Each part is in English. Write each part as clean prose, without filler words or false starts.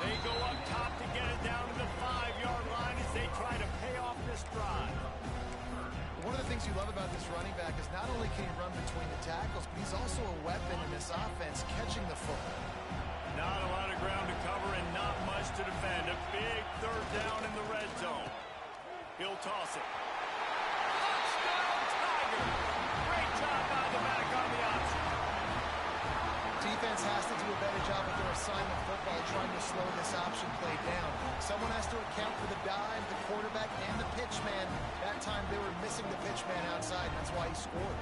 They go up top to get it down to the 5-yard line as they try to pay off this drive. One of the things you love about this running back is not only can he run between the tackles, but he's also a weapon in this offense catching the football. Not a lot of ground to cover and not much to defend. A big third down in the red zone. He'll toss it. Touchdown, Tiger! Great job by the back on the option. Defense has to do a better job with their assignment football trying to slow this option play down. Someone has to account for the dive, the quarterback, and the pitch man. That time they were missing the pitch man outside, and that's why he scored.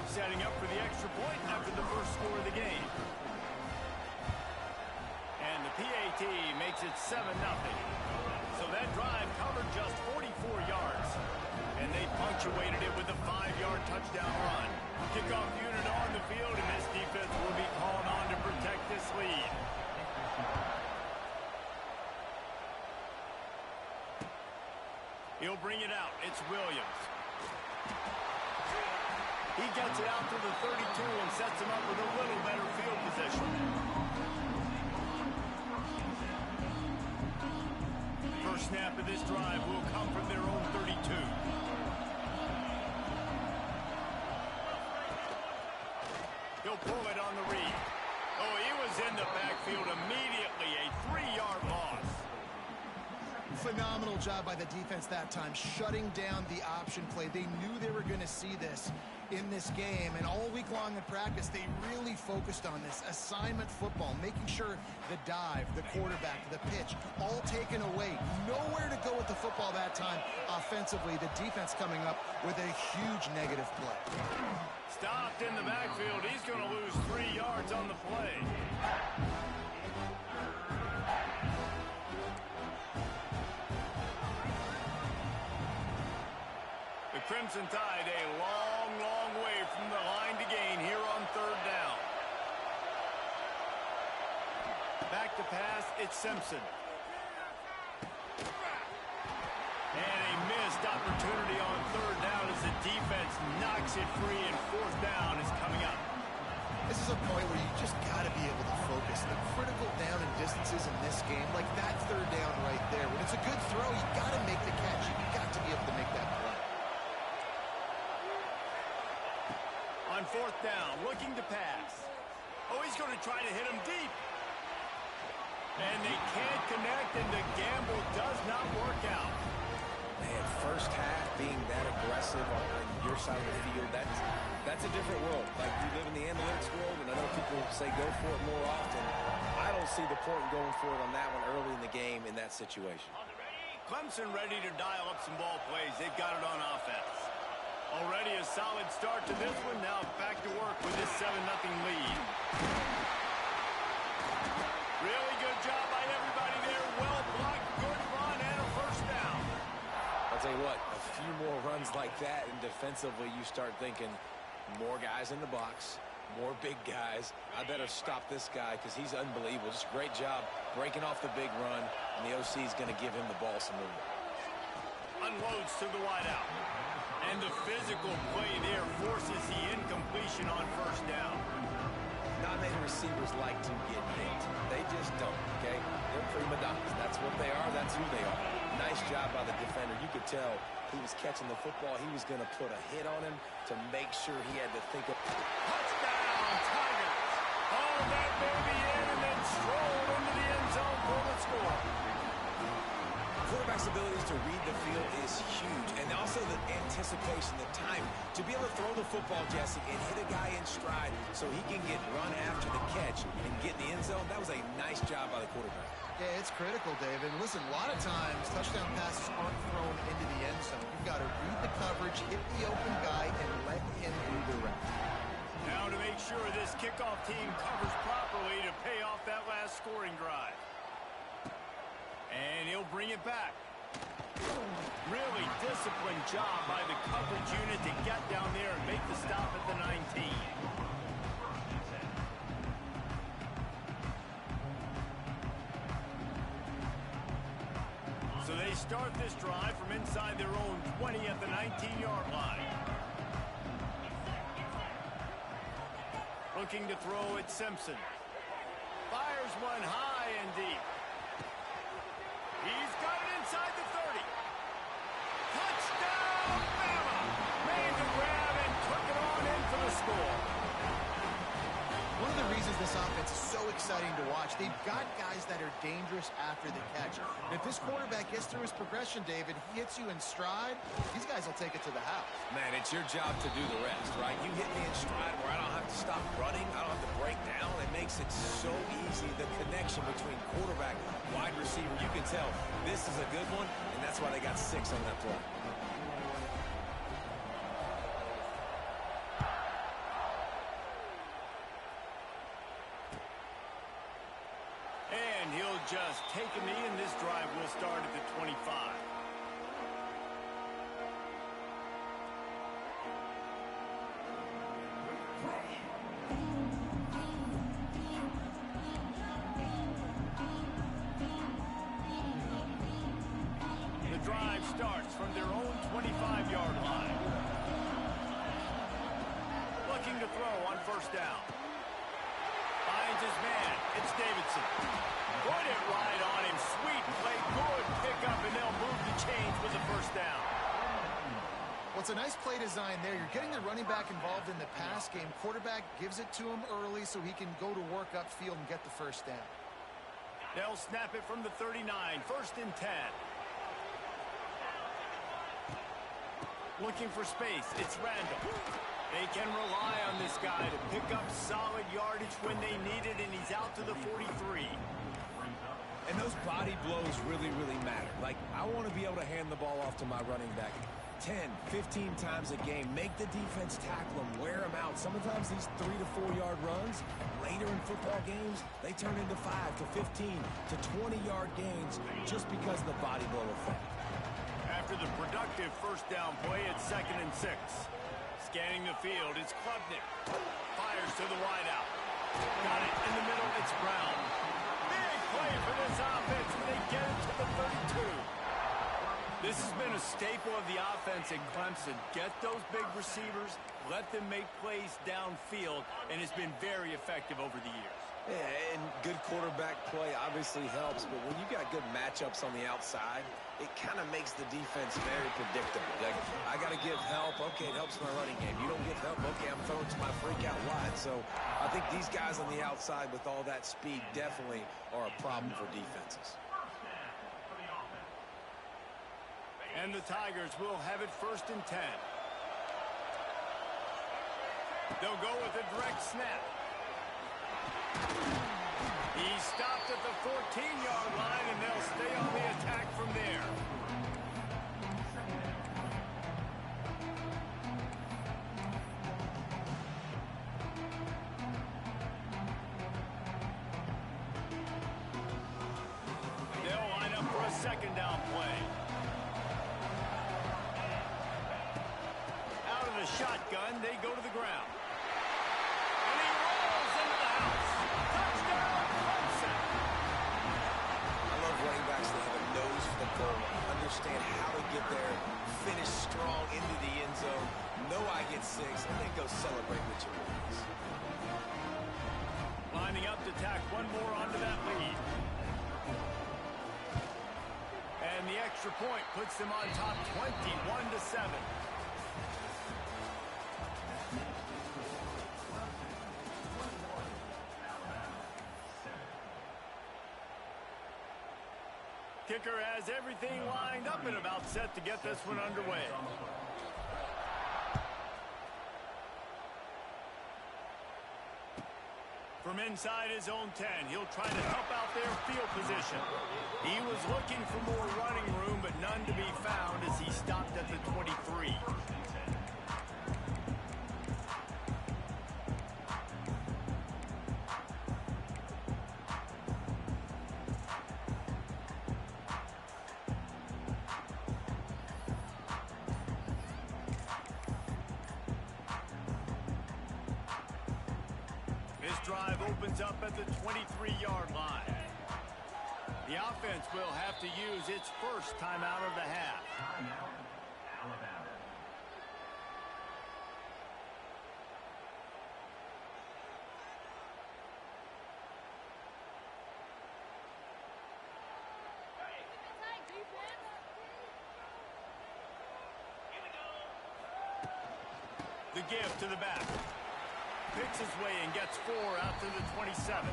Setting up for the extra point after the first score of the game. And the PAT makes it 7-0. So that drive covered just 44 yards. And they punctuated it with a 5-yard touchdown run. Kickoff unit on the field, and this defense will be called on to protect this lead. He'll bring it out. It's Williams. He gets it out to the 32 and sets him up with a little better field position. First snap of this drive will come from their own 32. He'll pull it on the read. Oh, he was in the backfield immediately. A 3-yard loss. Phenomenal job by the defense that time, shutting down the option play. They knew they were going to see this in this game, and all week long in practice, they really focused on this assignment football, making sure the dive, the quarterback, the pitch, all taken away. Nowhere to go with the football that time offensively. The defense coming up with a huge negative play. Stopped in the backfield. He's going to lose 3 yards on the play. The Crimson Tide a long, long way from the line to gain here on third down. Back to pass, it's Simpson. And a missed opportunity on third down as the defense knocks it free, and fourth down is coming up. This is a point where you just got to be able to focus. The critical down and distances in this game, like that third down right there. When it's a good throw, you got to make the catch. You got to be able to make that play. On fourth down, looking to pass. Oh, he's going to try to hit him deep. And they can't connect, and the gamble does not work out. Man, first half being that aggressive on your side of the field, that's a different world. Like, you live in the analytics world, and I know people say go for it more often. I don't see the point in going for it on that one early in the game in that situation. Clemson ready to dial up some ball plays. They've got it on offense. Already a solid start to this one. Now back to work with this 7-0 lead. Really good job by everybody there. Well blocked, good run, and a first down. I'll tell you what, a few more runs like that, and defensively you start thinking more guys in the box, more big guys. I better stop this guy because he's unbelievable. Just a great job breaking off the big run, and the OC is going to give him the ball some movement. Unloads to the wideout. And the physical play there forces the incompletion on first down. Not many receivers like to get hit. They just don't, okay? They're prima donnas. That's what they are. That's who they are. Nice job by the defender. You could tell he was catching the football. He was going to put a hit on him to make sure he had to think of... Touchdown, Tigers! All that baby in and then strolled into the end zone for the score. Quarterback's abilities to read the field is huge, and also the anticipation, the time to be able to throw the football, Jesse, and hit a guy in stride so he can get run after the catch and get in the end zone. That was a nice job by the quarterback. Yeah, it's critical, David. Listen, a lot of times touchdown passes aren't thrown into the end zone. You've got to read the coverage, hit the open guy, and let him redirect. Now to make sure this kickoff team covers properly to pay off that last scoring drive. And he'll bring it back. Really disciplined job by the coverage unit to get down there and make the stop at the 19. So they start this drive from inside their own 20 at the 19-yard line. Looking to throw at Simpson. Fires one high and deep. He's got it inside the 30. Touchdown, Bama! Made the grab and took it on in for the score. One of the reasons this offense is so exciting to watch, they've got guys that are dangerous after the catch. And if this quarterback gets through his progression, David, he hits you in stride, these guys will take it to the house. Man, it's your job to do the rest, right? You hit me in stride where I don't have to stop running, I don't have to break down. It makes it so easy, the connection between quarterback, wide receiver. You can tell this is a good one, and that's why they got 6 on that play. And he'll just take a knee, and this drive will start at the 25. The drive starts from their own 25-yard line. Looking to throw on first down. Finds his man. It's Davidson. Put it right on him. Sweet play. Good pickup, and they'll move the chains with the first down. Well, it's a nice play design there. You're getting the running back involved in the pass game. Quarterback gives it to him early so he can go to work upfield and get the first down. They'll snap it from the 39. First and 10. Looking for space. It's Randall. They can rely on this guy to pick up solid yardage when they need it, and he's out to the 43. And those body blows really, really matter. Like, I want to be able to hand the ball off to my running back 10, 15 times a game. Make the defense tackle them, wear them out. Sometimes these 3 to 4 yard runs, later in football games, they turn into 5 to 15 to 20 yard gains just because of the body blow effect. After the productive first down play, it's 2nd and 6. Scanning the field, it's Klubnik. Fires to the wideout. Got it in the middle, it's Brown. Big play for this offense when they get it to the 32. This has been a staple of the offense at Clemson. Get those big receivers, let them make plays downfield, and it's been very effective over the years. Yeah, and good quarterback play obviously helps, but when you got good matchups on the outside, it kind of makes the defense very predictable. Like, I got to give help. Okay, it helps my running game. You don't give help. Okay, I'm throwing to my freak out wide. So I think these guys on the outside with all that speed definitely are a problem for defenses. And the Tigers will have it 1st and 10. They'll go with a direct snap. He's stopped at the 14-yard line, and they'll stay on the attack from there. They'll line up for a 2nd down play. Out of the shotgun, they go to the ground. And he rolls into the house. Touchdown, Clemson. I love running backs that have a nose for the goal, understand how to get there, finish strong into the end zone, know I get 6, and then go celebrate with your boys. Lining up to tack one more onto that lead. And the extra point puts them on top 21-7. Kicker has everything lined up and about set to get this one underway. From inside his own 10, he'll try to help out their field position. He was looking for more running room, but none to be found as he stopped at the 23. Drive opens up at the 23-yard line. The offense will have to use its first timeout of the half. Timeout, Alabama. 2 The give to the back. Picks his way and gets 4 out to the 27.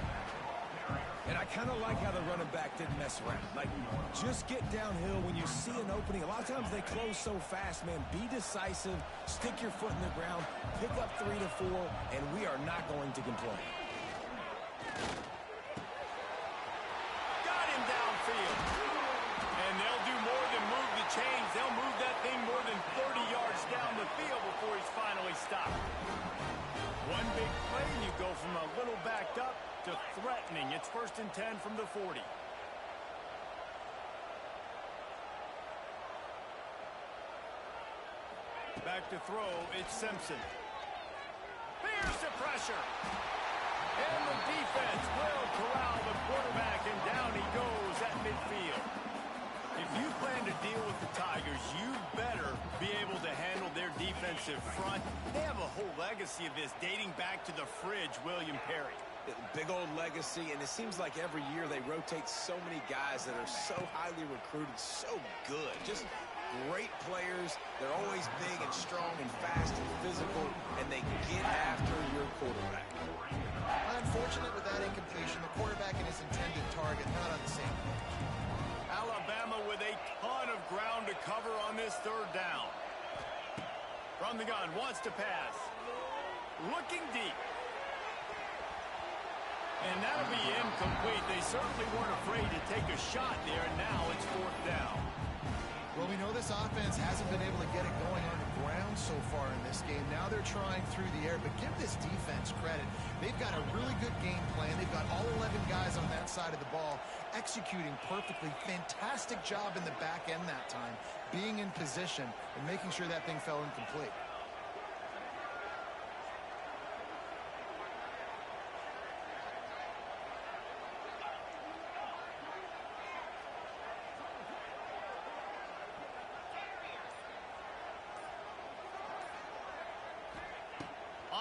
And I kind of like how the running back didn't mess around. Like, just get downhill when you see an opening. A lot of times they close so fast, man. Be decisive, stick your foot in the ground, pick up 3 to 4, and we are not going to complain. Got him downfield. And they'll do more than move the chains. They'll move that thing more than 30 yards down the field before he's finally stopped. One big play, and you go from a little backed up to threatening. It's 1st and 10 from the 40. Back to throw, it's Simpson. Here's the pressure. And the defense will corral the quarterback, and down he goes at midfield. If you plan to deal with the Tigers, you better be able to handle their defensive front. They have a whole legacy of this dating back to the fridge, William Perry. Big old legacy, and it seems like every year they rotate so many guys that are so highly recruited, so good. Just great players. They're always big and strong and fast and physical, and they get after your quarterback. Unfortunate with that incompletion, the quarterback and his intended target not on the same page. Alabama with a ton of ground to cover on this 3rd down. From the gun, wants to pass. Looking deep. And that'll be incomplete. They certainly weren't afraid to take a shot there, and now it's 4th down. Well, we know this offense hasn't been able to get it going on the ground so far in this game. Now they're trying through the air, but give this defense credit. They've got a really good game plan. They've got all 11 guys on that side of the ball executing perfectly. Fantastic job in the back end that time, being in position and making sure that thing fell incomplete.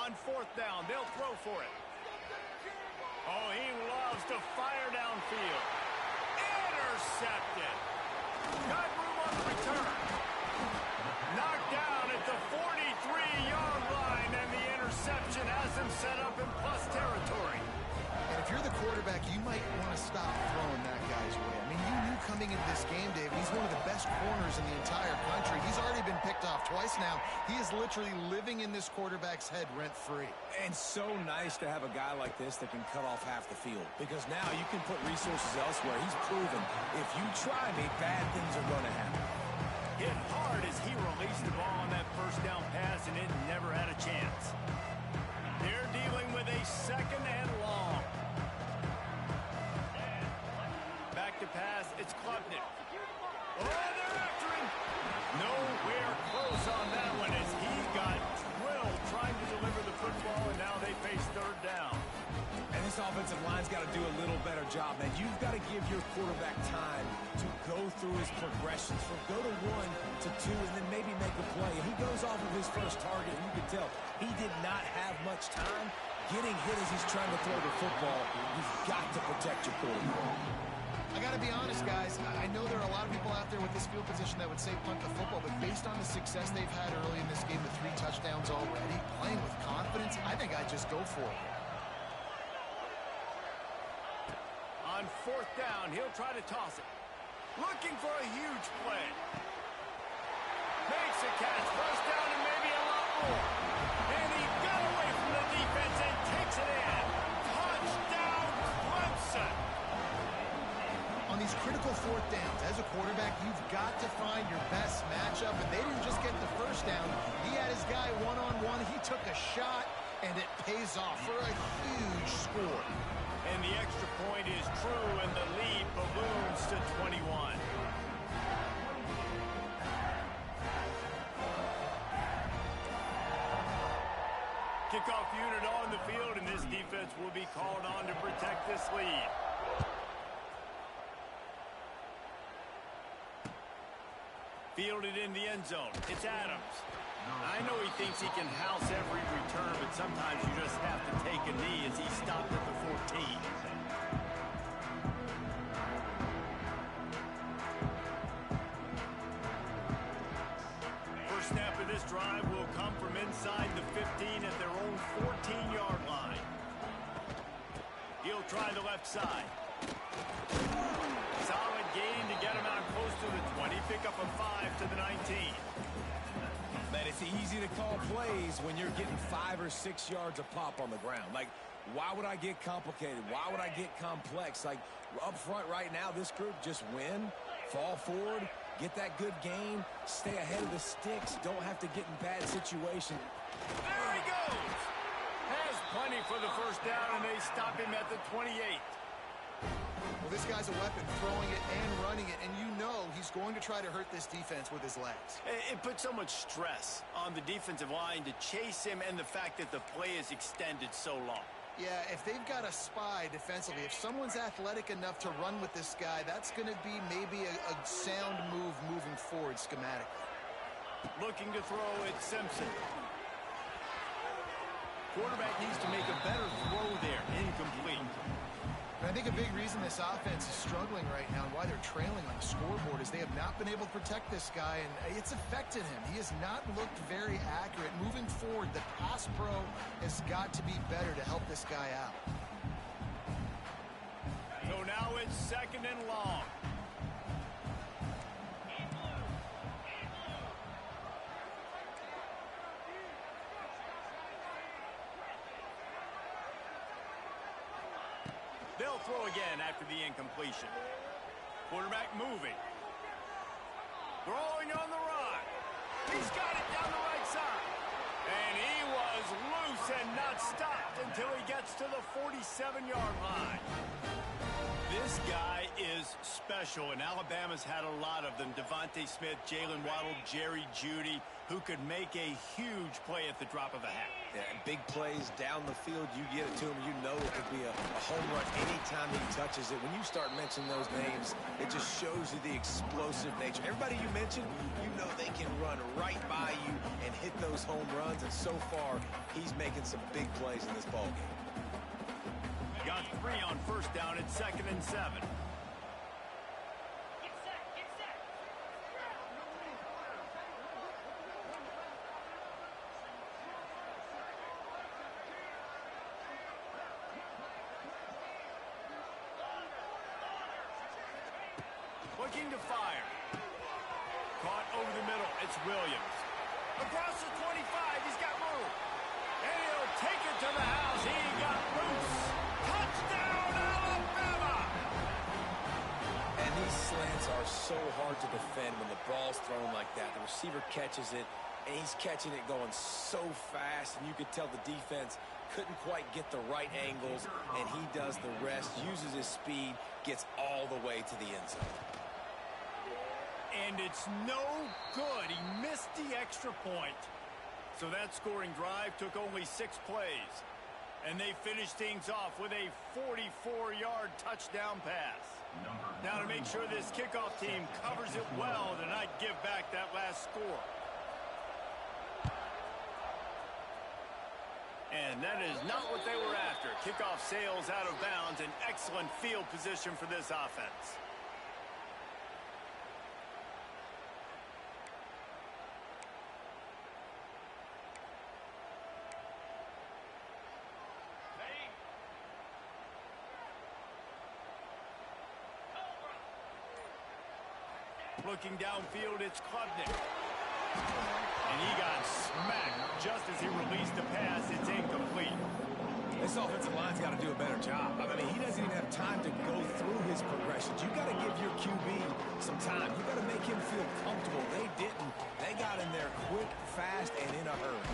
On 4th down, they'll throw for it. Oh, he loves to fire downfield. Intercepted. Got room on the return. Knocked down at the 43-yard line, and the interception has him set up in plus territory. And if you're the quarterback, you might want to stop throwing that guy's way. I mean, you knew coming into this game, Dave, he's one of the best corners in the entire country. He's already been picked off twice now. He is literally living in this quarterback's head rent-free. And so nice to have a guy like this that can cut off half the field, because now you can put resources elsewhere. He's proven if you try me, bad things are going to happen. Hit hard as he released the ball on that 1st down pass, and it never had a chance. They're dealing with a 2nd and long. Back to pass, it's Klubnik. Oh, they're after him. Nowhere close on that one as he got drilled trying to deliver the football, and now they face 3rd down. And this offensive line's got to do a little better job, man. You've got to give your quarterback time to go through his progressions from go to 1 to 2 and then maybe make a play. And he goes off of his first target, and you can tell he did not have much time getting hit as he's trying to throw the football. You've got to protect your quarterback. I got to be honest, guys. I know there are a lot of people out there with this field position that would say punt the football, but based on the success they've had early in this game with 3 touchdowns already, playing with confidence, I think I'd just go for it. On 4th down, he'll try to toss it. Looking for a huge play. Makes a catch, first down, and maybe a lot more. And he got away from the defense and takes it in. Touchdown, Clemson. On these critical 4th downs, as a quarterback, you've got to find your best matchup, and they didn't just get the first down. He had his guy one-on-one. He took a shot, and it pays off for a huge score. And the extra point is true, and the lead balloons to 21. Kickoff unit on the field, and this defense will be called on to protect this lead. Fielded in the end zone. It's Adams. I know he thinks he can house every return, but sometimes you just have to take a knee as he stopped at the 14. First snap of this drive will come from inside the 15 at their own 14-yard line. He'll try the left side. Solid gain to get him out close to the 20. Pick up a 5 to the 19. Man, it's easy to call plays when you're getting 5 or 6 yards of pop on the ground. Like, why would I get complicated? Why would I get complex? Like, up front right now, this group just win, fall forward, get that good gain, stay ahead of the sticks, don't have to get in bad situations. There he goes! Has plenty for the first down, and they stop him at the 28. Well, this guy's a weapon, throwing it and running it, and you know he's going to try to hurt this defense with his legs. It puts so much stress on the defensive line to chase him, and the fact that the play is extended so long. Yeah, if they've got a spy defensively, if someone's athletic enough to run with this guy, that's going to be maybe a sound move moving forward schematically. Looking to throw it, Simpson. Quarterback needs to make a better throw there. Incomplete. And I think a big reason this offense is struggling right now and why they're trailing on the scoreboard is they have not been able to protect this guy, and it's affected him. He has not looked very accurate. Moving forward, the pass pro has got to be better to help this guy out. So now it's 2nd and long. They'll throw again after the incompletion. Quarterback moving. Throwing on the run. He's got it down the right side. And he was loose and not stopped until he gets to the 47-yard line. This guy is special, and Alabama's had a lot of them. Devontae Smith, Jalen Waddle, Jerry Jeudy, who could make a huge play at the drop of a hat. Yeah, big plays down the field, you get it to him, you know it could be a home run anytime he touches it. When you start mentioning those names, it just shows you the explosive nature. Everybody you mentioned, you know they can run right by you and hit those home runs, and so far, he's making some big plays in this ballgame. Got 3 on first down at 2nd and 7. Looking to fire. Caught over the middle. It's Williams. Across the 25. He's got room. And he'll take it to the house. He got loose. Touchdown, Alabama! And these slants are so hard to defend when the ball's thrown like that. The receiver catches it, and he's catching it going so fast, and you could tell the defense couldn't quite get the right angles, and he does the rest, uses his speed, gets all the way to the end zone. And it's no good. He missed the extra point. So that scoring drive took only 6 plays. And they finished things off with a 44-yard touchdown pass. Now to make sure this kickoff team covers it well to not give back that last score. And that is not what they were after. Kickoff sails out of bounds. An excellent field position for this offense. Looking downfield, it's Klubnik. And he got smacked just as he released the pass. It's incomplete. This offensive line's got to do a better job. I mean, he doesn't even have time to go through his progressions. You got to give your QB some time. You got to make him feel comfortable. They didn't. They got in there quick, fast, and in a hurry.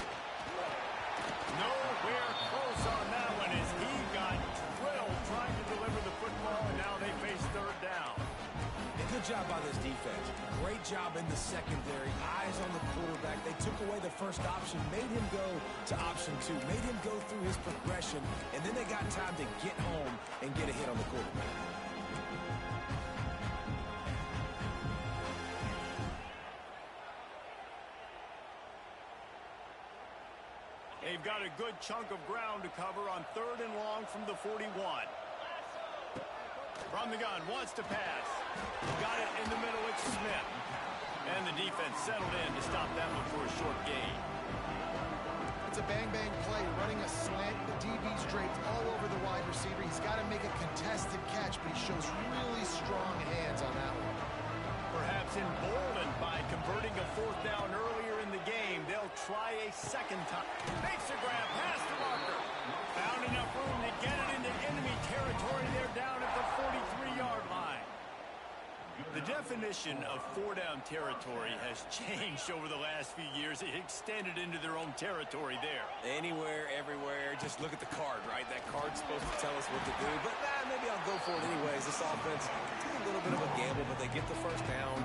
Nowhere close on that one as he got drilled trying to deliver the football, and now they face 3rd down. Good job by this defense. Great job in the secondary. Eyes on the quarterback. They took away the first option, made him go to option 2, made him go through his progression, and then they got time to get home and get a hit on the quarterback. They've got a good chunk of ground to cover on 3rd and long from the 41. From the gun, wants to pass. Got it in the middle, it's Smith. And the defense settled in to stop them before a short gain. bang-bang play, running a slant. The DB's draped all over the wide receiver. He's got to make a contested catch, but he shows really strong hands on that one. Perhaps emboldened by converting a fourth down earlier in the game, they'll try a second time. Makes a grab past the marker. Found enough room to get it into enemy territory. They're down at the 43-yard line. The definition of four-down territory has changed over the last few years. It extended into their own territory there. Anywhere, everywhere. Just look at the card, right? That card's supposed to tell us what to do. But maybe I'll go for it anyways. This offense, a little bit of a gamble, but they get the first down.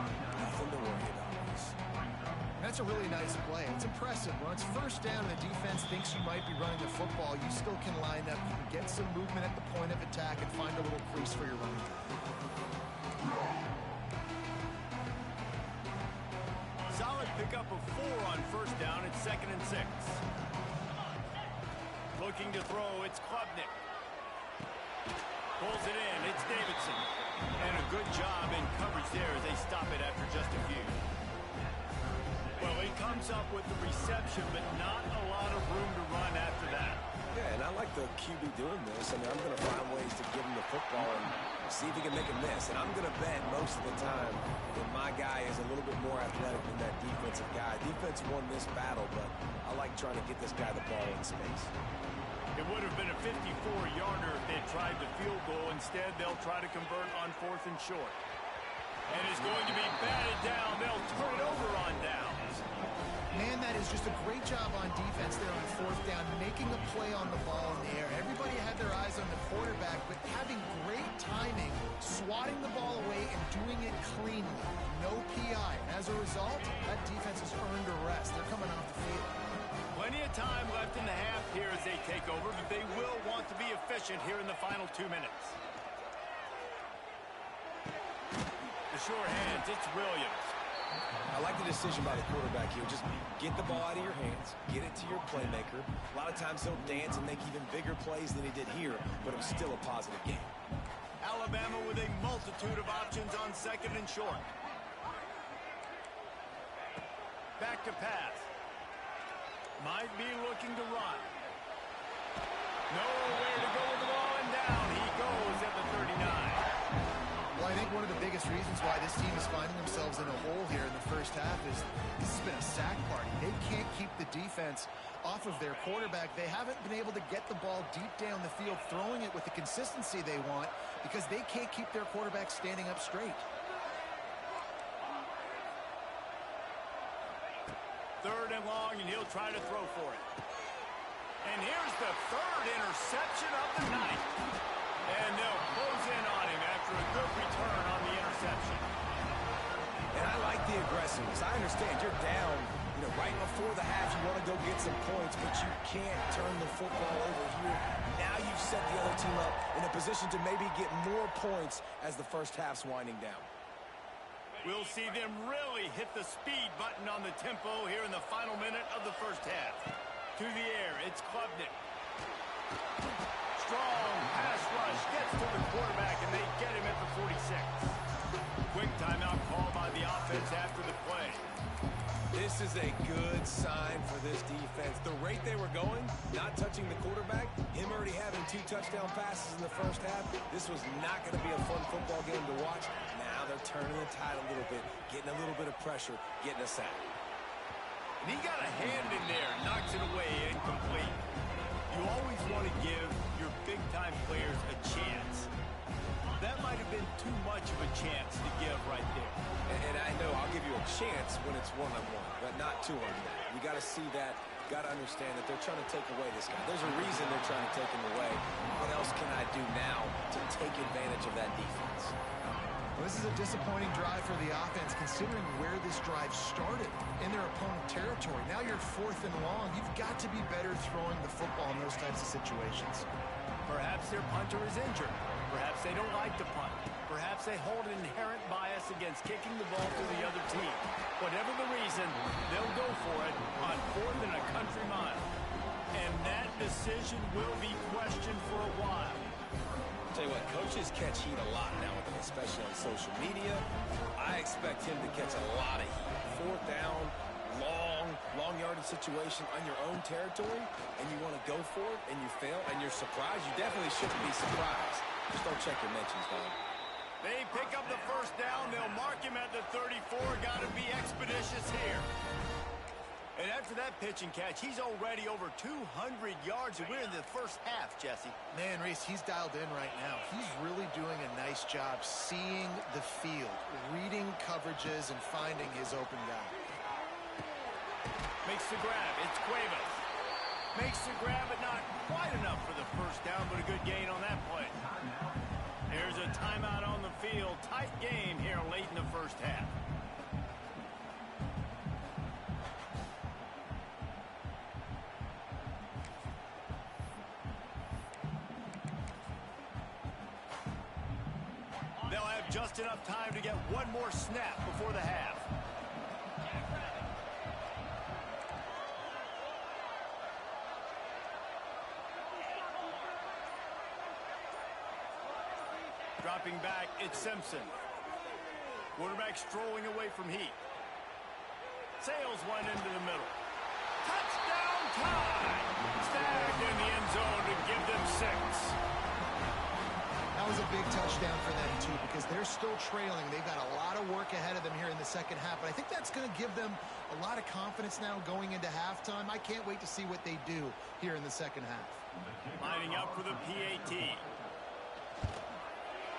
Nothing to worry about. That's a really nice play. It's impressive. When it's first down and the defense thinks you might be running the football, you still can line up, you can get some movement at the point of attack and find a little crease for your running back. Solid pickup of 4 on first down at 2nd and 6. Looking to throw, it's Klubnik. Pulls it in, it's Davidson. And a good job in coverage there as they stop it after just a few. Well, he comes up with the reception, but not a lot of room to run after that. Yeah, and I like the QB doing this. I mean, I'm going to find ways to give him the football and see if he can make a miss. And I'm going to bet most of the time that my guy is a little bit more athletic than that defensive guy. Defense won this battle, but I like trying to get this guy the ball in space. It would have been a 54-yarder if they tried the field goal. Instead, they'll try to convert on 4th and short. And it's going to be batted down. They'll turn it over on downs. Man, that is just a great job on defense there on 4th down, making a play on the ball in the air. Everybody had their eyes on the quarterback, but having great timing, swatting the ball away and doing it cleanly. No PI. And as a result, that defense has earned a rest. They're coming off the field. Plenty of time left in the half here as they take over, but they will want to be efficient here in the final 2 minutes. The sure hands, it's Williams. I like the decision by the quarterback here. Just get the ball out of your hands, get it to your playmaker. A lot of times he'll dance and make even bigger plays than he did here, but it was still a positive game. Alabama with a multitude of options on 2nd and short. Back to pass. Might be looking to run. Nowhere to go with the ball, and down he goes at the 39. Well, I think one of the biggest reasons why this team is finding themselves in a hole here in the first half is this has been a sack party. They can't keep the defense off of their quarterback. They haven't been able to get the ball deep down the field, throwing it with the consistency they want because they can't keep their quarterback standing up straight. 3rd and long, and he'll try to throw for it. And here's the 3rd interception of the night. And they'll close in on him after a good return on the interception. And I like the aggressiveness. I understand you're down, right before the half. You want to go get some points, but you can't turn the football over here. Now you've set the other team up in a position to maybe get more points as the first half's winding down. We'll see them really hit the speed button on the tempo here in the final minute of the first half. To the air, it's Klubnik. Strong pass rush gets to the quarterback, and they get him at the 46. Quick timeout call by the offense after the play. This is a good sign for this defense. The rate they were going, not touching the quarterback, him already having 2 touchdown passes in the first half, this was not going to be a fun football game to watch. Now they're turning the tide a little bit, getting a little bit of pressure, getting a sack. And he got a hand in there, knocks it away, incomplete. You always want to give your big-time players a chance. That might have been too much of a chance to give right there. And I know I'll give you a chance when it's one-on-one, but not two-on-one. You got to see that, got to understand that they're trying to take away this guy. There's a reason they're trying to take him away. What else can I do now to take advantage of that defense? Well, this is a disappointing drive for the offense, considering where this drive started in their opponent territory. Now you're 4th and long. You've got to be better throwing the football in those types of situations. Perhaps their punter is injured. Perhaps they don't like to punt. Perhaps they hold an inherent bias against kicking the ball to the other team. Whatever the reason, they'll go for it on 4th and a country mile. And that decision will be questioned for a while. Tell you what, coaches catch heat a lot now, especially on social media. I expect him to catch a lot of heat. 4th down, long yardage uncharted situation on your own territory, and you want to go for it, and you fail, and you're surprised, you definitely shouldn't be surprised. Just don't check your mentions, dog. They pick up the first down. They'll mark him at the 34. Got to be expeditious here. And after that pitch and catch, he's already over 200 yards, and we're in the first half, Jesse. Man, Reese, he's dialed in right now. He's really doing a nice job seeing the field, reading coverages, and finding his open guy. Makes the grab. It's Cuevas. Makes the grab, but not quite enough for the first down, but a good gain on that play. There's a timeout on the field. Tight game here late in the first half. They'll have just enough time to get one more snap before the half. Dropping back, it's Simpson. Quarterback strolling away from heat. Sails one into the middle. Touchdown time! Snagged in the end zone to give them 6. That was a big touchdown for them, too, because they're still trailing. They've got a lot of work ahead of them here in the second half, but I think that's going to give them a lot of confidence now going into halftime. I can't wait to see what they do here in the second half. Lining up for the PAT.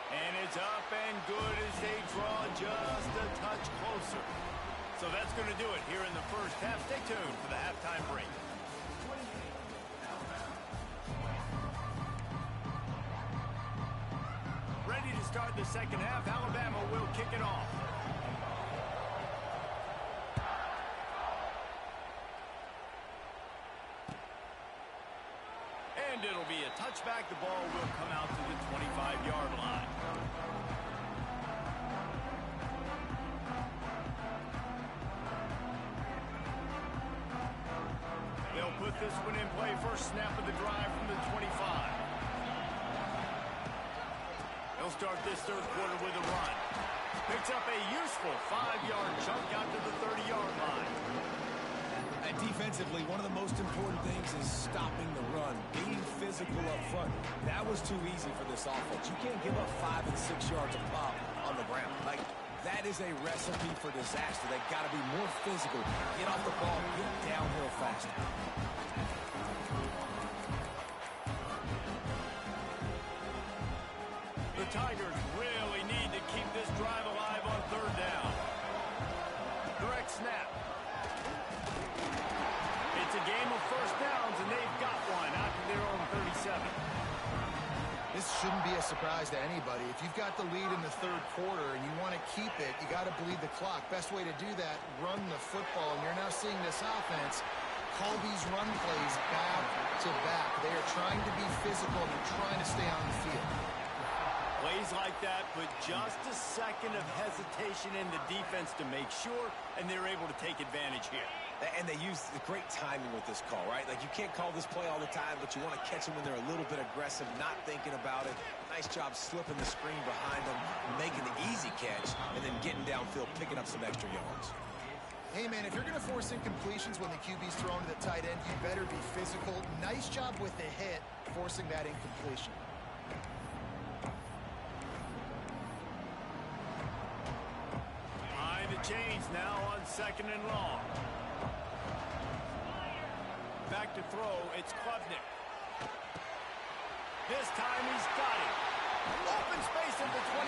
And it's up and good as they draw just a touch closer. So that's going to do it here in the first half. Stay tuned for the halftime break. Ready to start the second half. Alabama will kick it off. And it'll be a touchback. The ball will come out to the 25-yard line. They'll put this one in play. First snap of the drive from the 25. They'll start this third quarter with a run. Picks up a useful 5-yard chunk out to the 30-yard line. And defensively, one of the most important things is stopping the run, being physical up front. That was too easy for this offense. You can't give up 5 and 6 yards of pop on the ground. Like, that is a recipe for disaster. They've got to be more physical. Get off the ball, get downhill faster. The Tigers really need to keep this drive alive on third down. Direct snap. It's a game of first downs, and they've got one out to their own 37. This shouldn't be a surprise to anybody. If you've got the lead in the third quarter and you want to keep it, you got to bleed the clock. Best way to do that, run the football. And you're now seeing this offense call these run plays back to back. They are trying to be physical and they're trying to stay on the field. Plays like that put just a second of hesitation in the defense to make sure, and they're able to take advantage here. And they use the great timing with this call, right? Like, you can't call this play all the time, but you want to catch them when they're a little bit aggressive, not thinking about it. Nice job slipping the screen behind them, making the easy catch, and then getting downfield, picking up some extra yards. Hey, man, if you're going to force incompletions when the QB's thrown to the tight end, you better be physical. Nice job with the hit, forcing that incompletion. Behind the chains now on second and long. Back to throw, it's Klubnik. This time he's got it. Open space at the 25.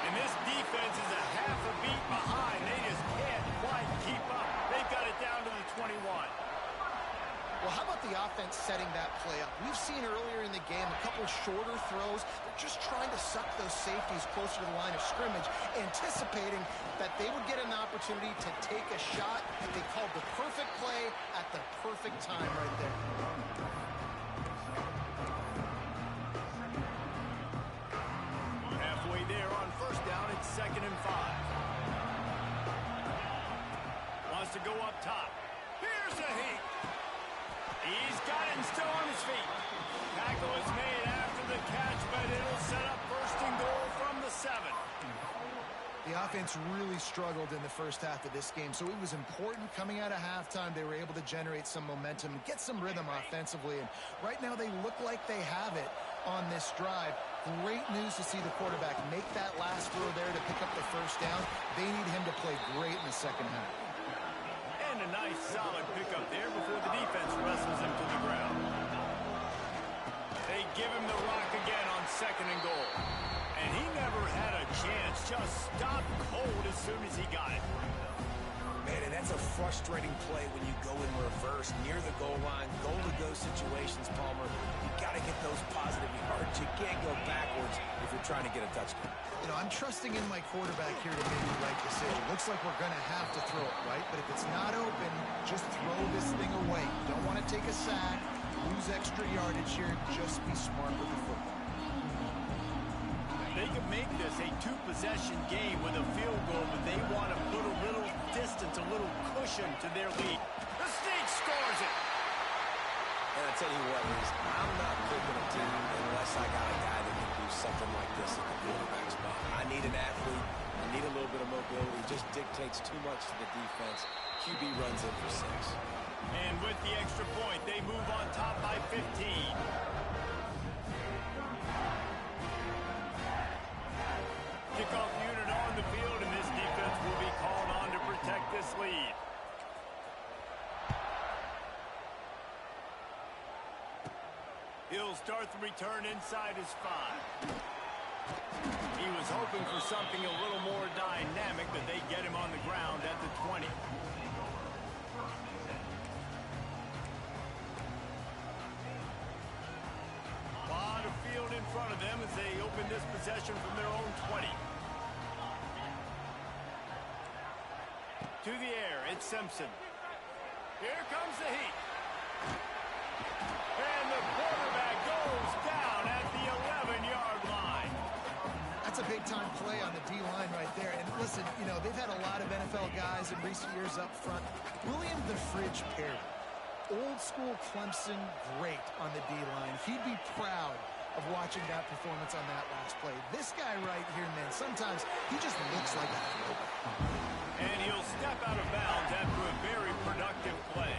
And this defense is a half a beat behind. They just can't quite keep up. They've got it down to the 21. Well, how about the offense setting that play up? We've seen earlier in the game a couple shorter throws. They're just trying to suck those safeties closer to the line of scrimmage, anticipating that they would get an opportunity to take a shot. They called the perfect play at the perfect time right there. Halfway there on first down, it's 2nd and 5. Wants to go up top. Here's the heat. He's got it and still on his feet. Tackle is made after the catch, but it'll set up first and goal from the 7. The offense really struggled in the first half of this game, so it was important coming out of halftime. They were able to generate some momentum and get some rhythm offensively, and right now they look like they have it on this drive. Great news to see the quarterback make that last throw there to pick up the first down. They need him to play great in the second half. And a nice solid pickup there before the defense wrestles him to the ground. They give him the rock again on 2nd and goal. And he never had a chance, just stopped cold as soon as he got it. Man, and that's a frustrating play when you go in reverse near the goal line, goal-to-go situations, Palmer. You got to get those positive yards. You can't go backwards if you're trying to get a touchdown. You know, I'm trusting in my quarterback here to make the right decision. Looks like we're going to have to throw it, right? But if it's not open, just throw this thing away. You don't want to take a sack, lose extra yardage here. Just be smart with the football. They could make this a 2-possession game with a field goal, but they want to put a little distance, a little cushion to their lead. The Snake scores it. And I tell you what, I'm not picking a team unless I got a guy that can do something like this at the quarterback spot. I need an athlete. I need a little bit of mobility. It just dictates too much to the defense. QB runs in for 6. And with the extra point, they move on top by 15. Kickoff unit on the field, and this defense will be called on to protect this lead. He'll start the return inside his 5. He was hoping for something a little more dynamic, but they get him on the ground at the 20. A lot of field in front of them as they open this possession from their own 20. To the air, it's Simpson. Here comes the heat. And the quarterback goes down at the 11-yard line. That's a big-time play on the D-line right there. And listen, you know, they've had a lot of NFL guys in recent years up front. William the Fridge Perry, old-school Clemson great on the D-line. He'd be proud of watching that performance on that last play. This guy right here, man, sometimes he just looks like a throwback. And he'll step out of bounds after a very productive play.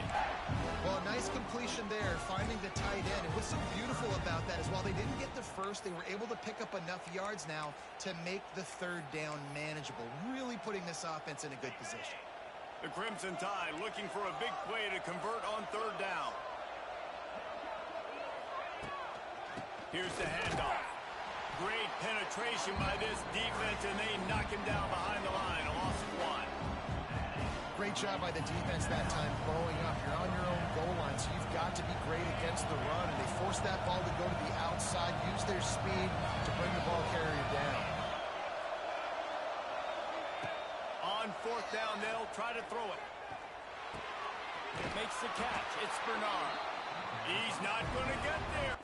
Well, a nice completion there, finding the tight end. And what's so beautiful about that is while they didn't get the first, they were able to pick up enough yards now to make the 3rd down manageable, really putting this offense in a good position. The Crimson Tide looking for a big play to convert on 3rd down. Here's the handoff. Great penetration by this defense, and they knock him down behind the line. A loss of 1. Great job by the defense that time, blowing up. You're on your own goal line, so you've got to be great against the run. And they force that ball to go to the outside, use their speed to bring the ball carrier down. On 4th down, they'll try to throw it. It makes the catch. It's Bernard. He's not going to get there.